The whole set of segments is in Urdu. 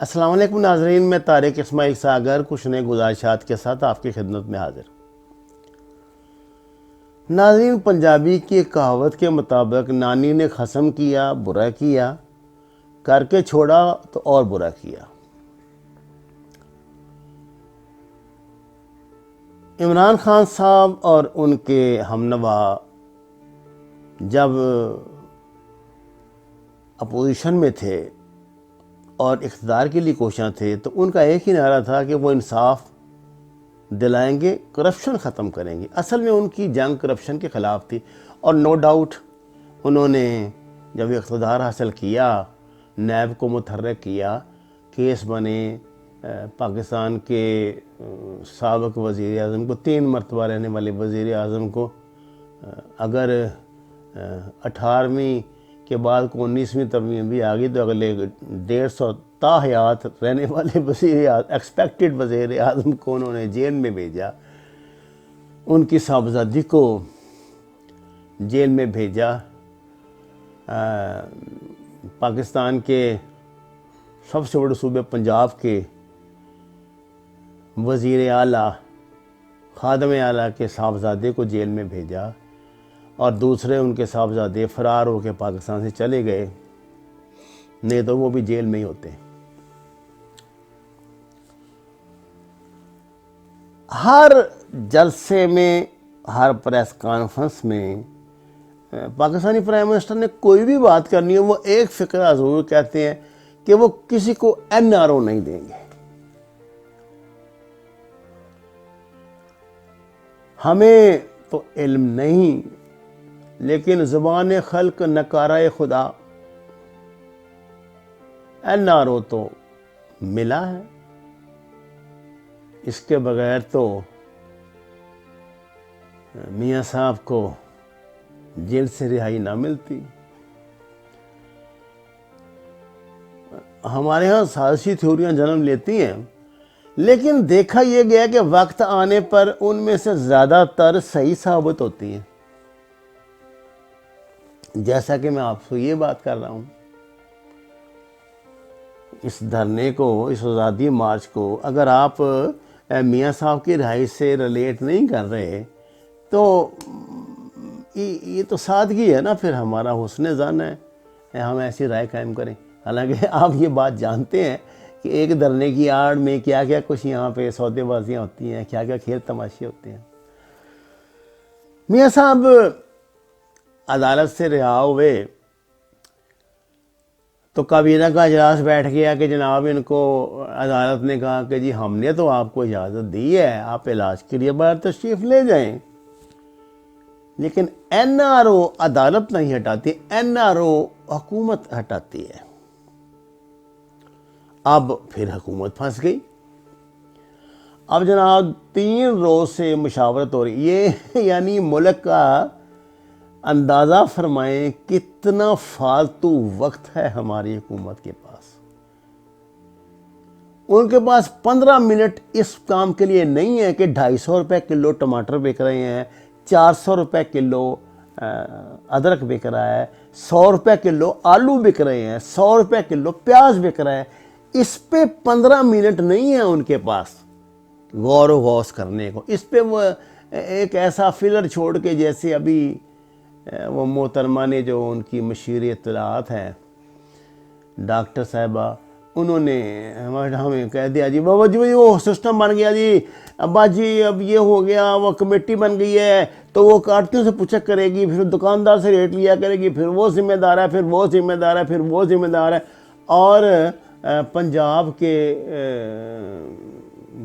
السلام علیکم ناظرین، میں طارق اسماعیل ساگر کچھ نئے گزارشات کے ساتھ آپ کی خدمت میں حاضر۔ ناظرین، پنجابی کی ایک کہاوت کے مطابق نانی نے خصم کیا برا کیا، کر کے چھوڑا تو اور برا کیا۔ عمران خان صاحب اور ان کے ہمنوا جب اپوزیشن میں تھے اور اقتدار کے لیے کوشاں تھے تو ان کا ایک ہی نعرہ تھا کہ وہ انصاف دلائیں گے، کرپشن ختم کریں گے۔ اصل میں ان کی جنگ کرپشن کے خلاف تھی، اور نو ڈاؤٹ انہوں نے جب اقتدار حاصل کیا، نیب کو متحرک کیا، کیس بنے، پاکستان کے سابق وزیر اعظم کو، 3 مرتبہ رہنے والے وزیر اعظم کو اگر 18ویں کے بعد کو 19ویں ترمیم بھی آ گئی تو اگلے 150 تا حیات رہنے والے ایکسپیکٹڈ وزیر اعظم کو انہوں نے جیل میں بھیجا، ان کی صاحبزادی کو جیل میں بھیجا۔ پاکستان کے سب سے بڑے صوبے پنجاب کے وزیر اعلیٰ، خادم اعلیٰ کے صاحبزادے کو جیل میں بھیجا، اور دوسرے ان کے صاحبزادے فرار ہو کے پاکستان سے چلے گئے، نہیں تو وہ بھی جیل میں ہی ہوتے۔ ہر جلسے میں، ہر پریس کانفرنس میں پاکستانی پرائم منسٹر نے کوئی بھی بات کرنی ہے، وہ ایک فقرہ ضرور کہتے ہیں کہ وہ کسی کو NRO نہیں دیں گے۔ ہمیں تو علم نہیں، لیکن زبان خلق نکارہ خدا، NRO تو ملا ہے، اس کے بغیر تو میاں صاحب کو جیل سے رہائی نہ ملتی۔ ہمارے ہاں سازشی تھیوریاں جنم لیتی ہیں، لیکن دیکھا یہ گیا کہ وقت آنے پر ان میں سے زیادہ تر صحیح ثابت ہوتی ہیں، جیسا کہ میں آپ سے یہ بات کر رہا ہوں۔ اس دھرنے کو، اس آزادی مارچ کو اگر آپ میاں صاحب کی رہائی سے ریلیٹ نہیں کر رہے تو یہ تو سادگی ہے نا، پھر ہمارا حسن ظن ہے ہم ایسی رائے قائم کریں۔ حالانکہ آپ یہ بات جانتے ہیں کہ ایک دھرنے کی آڑ میں کیا کیا کچھ یہاں پہ سودے بازیاں ہوتی ہیں، کیا کیا کھیل تماشے ہوتے ہیں۔ میاں صاحب عدالت سے رہا ہوئے تو کابینہ کا اجلاس بیٹھ گیا کہ جناب ان کو عدالت نے کہا کہ جی ہم نے تو آپ کو اجازت دی ہے، آپ علاج کے لیے باہر تشریف لے جائیں، لیکن NRO عدالت نہیں ہٹاتی، NRO حکومت ہٹاتی ہے۔ اب پھر حکومت پھنس گئی۔ اب جناب 3 روز سے مشاورت ہو رہی، یہ یعنی ملک کا اندازہ فرمائیں کتنا فالتو وقت ہے ہماری حکومت کے پاس۔ ان کے پاس 15 منٹ اس کام کے لیے نہیں ہے کہ 250 روپے کلو ٹماٹر بک رہے ہیں، 400 روپے کلو ادرک بک رہا ہے، 100 روپے کلو آلو بک رہے ہیں، 100 روپے کلو پیاز بک رہا ہے، اس پہ 15 منٹ نہیں ہے ان کے پاس غور و غوص کرنے کو۔ اس پہ وہ ایک ایسا فلر چھوڑ کے، جیسے ابھی وہ محترمہ نے جو ان کی مشیر اطلاعات ہیں ڈاکٹر صاحبہ، انہوں نے ہمیں کہہ دیا جی بابا جی وہ سسٹم بن گیا جی، ابا جی اب یہ ہو گیا، وہ کمیٹی بن گئی ہے تو وہ کارتوں سے پوچھا کرے گی، پھر دکاندار سے ریٹ لیا کرے گی، پھر وہ ذمہ دار ہے، پھر وہ ذمہ دار ہے، پھر وہ ذمہ دار ہے۔ اور پنجاب کے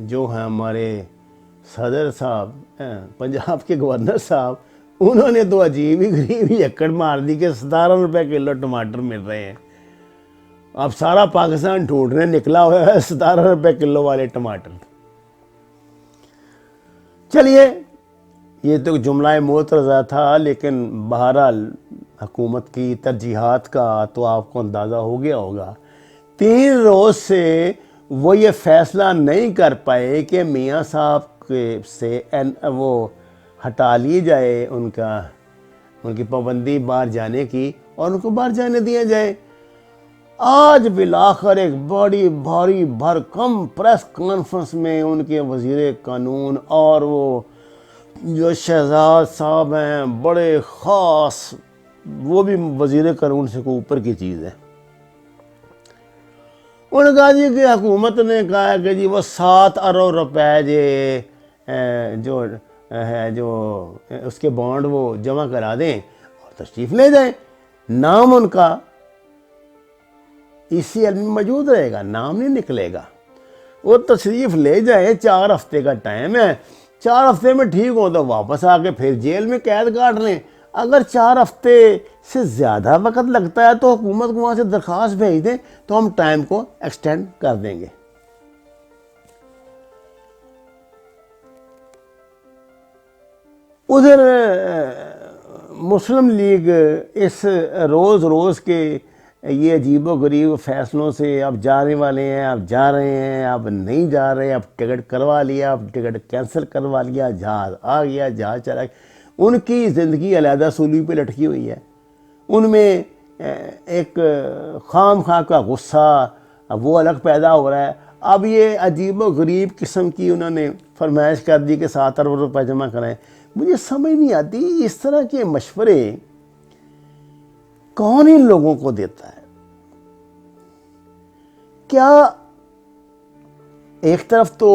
جو ہیں ہمارے صدر صاحب، پنجاب کے گورنر صاحب، انہوں نے تو عجیب ہی غریب ہی اکڑ مار دی کہ 17 روپے کلو ٹماٹر مل رہے ہیں۔ اب سارا پاکستان ڈھونڈنے نکلا ہوا ہے 17 روپے کلو والے ٹماٹر۔ چلیے، یہ تو جملہ معترضہ تھا، لیکن بہرحال حکومت کی ترجیحات کا تو آپ کو اندازہ ہو گیا ہوگا۔ 3 روز سے وہ یہ فیصلہ نہیں کر پائے کہ میاں صاحب سے وہ ہٹا لی جائے ان کی پابندی باہر جانے کی، اور ان کو باہر جانے دیا جائے۔ آج بالآخر ایک بڑی بھاری بھرکم پریس کانفرنس میں ان کے وزیر قانون اور وہ جو شہزاد صاحب ہیں بڑے خاص، وہ بھی وزیر قانون سے کوئی اوپر کی چیز ہے، انہوں نے کہا جی کہ حکومت نے کہا کہ جی وہ 7 ارب روپے جو ہے جو اس کے بانڈ وہ جمع کرا دیں اور تشریف لے جائیں، نام ان کا اسی علم میں موجود رہے گا، نام نہیں نکلے گا، وہ تشریف لے جائیں، 4 ہفتے کا ٹائم ہے، 4 ہفتے میں ٹھیک ہو تو واپس آ کے پھر جیل میں قید کاٹ لیں، اگر 4 ہفتے سے زیادہ وقت لگتا ہے تو حکومت کو وہاں سے درخواست بھیج دیں تو ہم ٹائم کو ایکسٹینڈ کر دیں گے۔ ادھر مسلم لیگ اس روز روز کے یہ عجیب و غریب فیصلوں سے اب جانے والے ہیں، اب جا رہے ہیں، اب نہیں جا رہے، اب ٹکٹ کروا لیا، اب ٹکٹ کینسل کروا لیا، جہاز آ گیا، جہاز چلا گیا، ان کی زندگی علیحدہ سولی پہ لٹکی ہوئی ہے۔ ان میں ایک خام خواہ کا غصہ اب وہ الگ پیدا ہو رہا ہے۔ اب یہ عجیب و غریب قسم کی انہوں نے فرمائش کر دی کہ 7 ارب روپے جمع کرائیں۔ مجھے سمجھ نہیں آتی اس طرح کے مشورے کون ان لوگوں کو دیتا ہے؟ کیا ایک طرف تو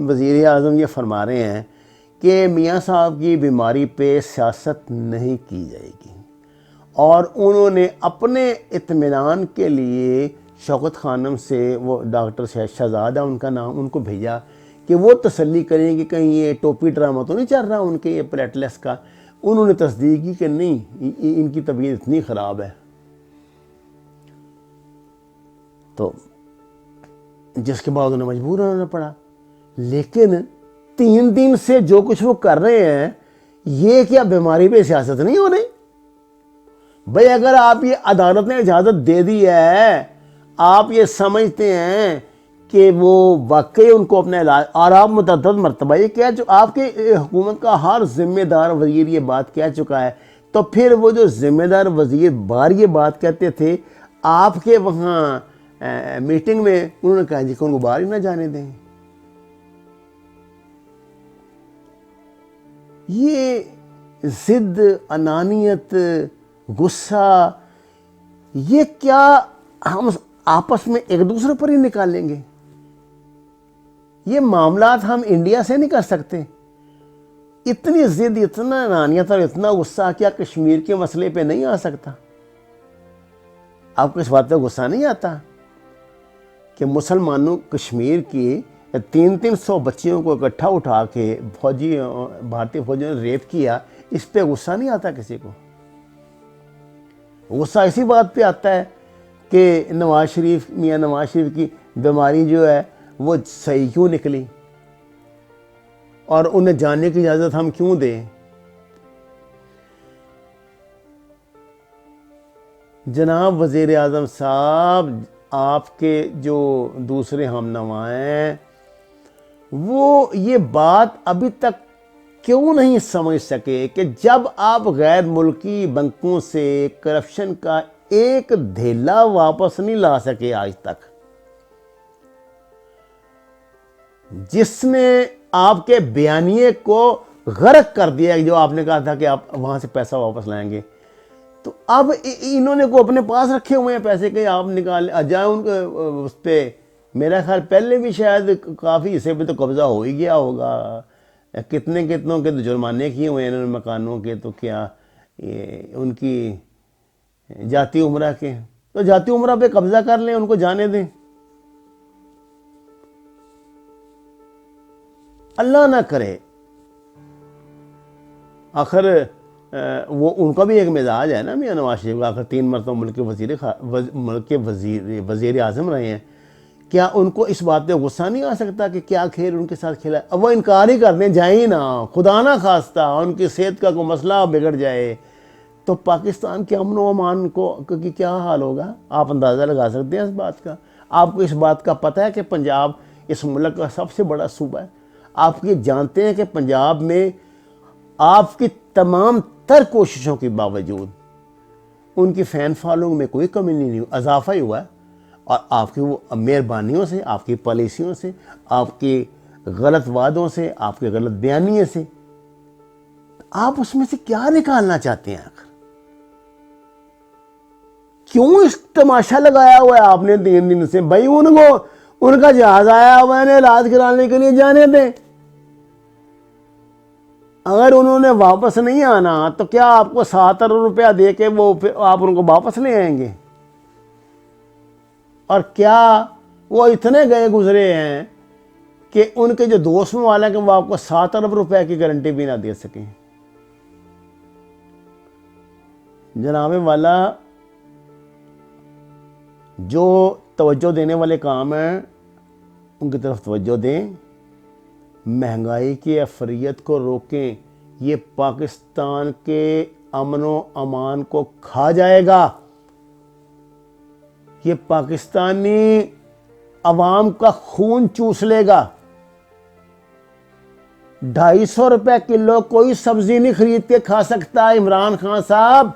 وزیر اعظم یہ فرما رہے ہیں کہ میاں صاحب کی بیماری پہ سیاست نہیں کی جائے گی، اور انہوں نے اپنے اطمینان کے لیے شوکت خانم سے، وہ ڈاکٹر شہزادہ ان کا نام، ان کو بھیجا کہ وہ تسلی کریں کہ کہیں یہ ٹوپی ڈرامہ تو نہیں چل رہا ان کے یہ پلیٹلیس کا۔ انہوں نے تصدیق کی کہ نہیں، ان کی طبیعت اتنی خراب ہے، تو جس کے بعد انہیں مجبور ہونا پڑا۔ لیکن 3 دن سے جو کچھ وہ کر رہے ہیں، یہ کیا بیماری پہ سیاست نہیں ہو رہی؟ بھئی اگر آپ یہ عدالت نے اجازت دے دی ہے، آپ یہ سمجھتے ہیں کہ وہ واقعی ان کو اپنا علاج، اور آپ متعدد مرتبہ یہ کہہ چکے، آپ کی حکومت کا ہر ذمہ دار وزیر یہ بات کہہ چکا ہے، تو پھر وہ جو ذمہ دار وزیر بار یہ بات کہتے تھے، آپ کے وہاں میٹنگ میں انہوں نے کہا جی کہ ان کو باہر ہی نہ جانے دیں۔ یہ ضد، انانیت، غصہ، یہ کیا ہم آپس میں ایک دوسرے پر ہی نکالیں گے؟ یہ معاملات ہم انڈیا سے نہیں کر سکتے؟ اتنی ضد، اتنا انانیت اور اتنا غصہ کیا کشمیر کے مسئلے پہ نہیں آ سکتا؟ آپ کو اس بات پہ غصہ نہیں آتا کہ مسلمانوں کشمیر کی 300 بچیوں کو اکٹھا اٹھا کے بھارتی فوجیوں نے ریپ کیا؟ اس پہ غصہ نہیں آتا کسی کو؟ غصہ اسی بات پہ آتا ہے کہ میاں نواز شریف کی بیماری جو ہے وہ صحیح کیوں نکلی، اور انہیں جاننے کی اجازت ہم کیوں دیں؟ جناب وزیر اعظم صاحب، آپ کے جو دوسرے ہم نوا ہیں وہ یہ بات ابھی تک کیوں نہیں سمجھ سکے کہ جب آپ غیر ملکی بینکوں سے کرپشن کا ایک دھیلا واپس نہیں لا سکے آج تک، جس نے آپ کے بیانیے کو غرق کر دیا، جو آپ نے کہا تھا کہ آپ وہاں سے پیسہ واپس لائیں گے، تو اب انہوں نے کو اپنے پاس رکھے ہوئے ہیں پیسے کہ آپ نکال جائیں ان کو اس پہ۔ میرا خیال پہلے بھی شاید کافی حصے پہ تو قبضہ ہو ہی گیا ہوگا، کتنوں کے تو جرمانے کیے ہوئے ہیں انہوں نے مکانوں کے، تو کیا ان کی جاتی عمرہ کے، تو جاتی عمرہ پہ قبضہ کر لیں، ان کو جانے دیں۔ اللہ نہ کرے، آخر وہ ان کا بھی ایک مزاج ہے نا میاں نواز شریف، آخر 3 مرتبہ ملک کے وزیر اعظم رہے ہیں، کیا ان کو اس بات پہ غصہ نہیں آ سکتا کہ کیا کھیل ان کے ساتھ کھیلا؟ اب وہ انکار ہی کر دیں، جائیں ہی نہ، خدا نہ خواستہ ان کی صحت کا کوئی مسئلہ بگڑ جائے تو پاکستان کے امن و امان کی کیا حال ہوگا؟ آپ اندازہ لگا سکتے ہیں اس بات کا؟ آپ کو اس بات کا پتہ ہے کہ پنجاب اس ملک کا سب سے بڑا صوبہ ہے؟ آپ یہ جانتے ہیں کہ پنجاب میں آپ کی تمام تر کوششوں کے باوجود ان کی فین فالوئنگ میں کوئی کمی نہیں ہوئی، اضافہ ہی ہوا ہے۔ اور آپ کی وہ مہربانیوں سے، آپ کی پالیسیوں سے، آپ کے غلط وعدوں سے، آپ کے غلط بیانیے سے آپ اس میں سے کیا نکالنا چاہتے ہیں آخر؟ کیوں اس تماشا لگایا ہوا ہے آپ نے 3 دن سے؟ بھائی ان کا جہاز آیا ہوا ہے علاج کرانے کے لیے، جانے دیں۔ اگر انہوں نے واپس نہیں آنا تو کیا آپ کو 7 ارب روپیہ دے کے آپ ان کو واپس لے آئیں گے؟ اور کیا وہ اتنے گئے گزرے ہیں کہ ان کے جو دوست ممالک ہیں وہ آپ کو 7 ارب روپے کی گارنٹی بھی نہ دے سکیں؟ جناب والا، جو توجہ دینے والے کام ہیں ان کی طرف توجہ دیں، مہنگائی کی افریت کو روکیں، یہ پاکستان کے امن و امان کو کھا جائے گا، یہ پاکستانی عوام کا خون چوس لے گا۔ 250 روپے کلو کوئی سبزی نہیں خرید کے کھا سکتا عمران خان صاحب۔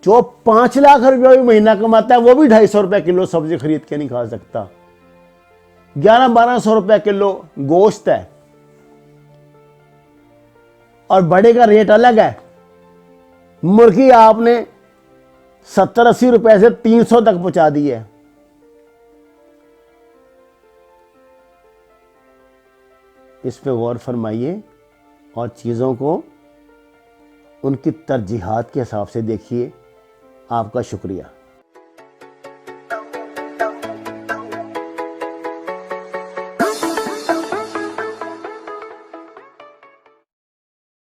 جو 5 لاکھ روپے مہینہ کماتا ہے وہ بھی 250 روپے کلو سبزی خرید کے نہیں کھا سکتا۔ 1100-1200 روپے کلو گوشت ہے، اور بڑے کا ریٹ الگ ہے۔ مرغی آپ نے 70-80 روپے سے 300 تک پہنچا دی ہے۔ اس پہ غور فرمائیے اور چیزوں کو ان کی ترجیحات کے حساب سے دیکھیے۔ آپ کا شکریہ۔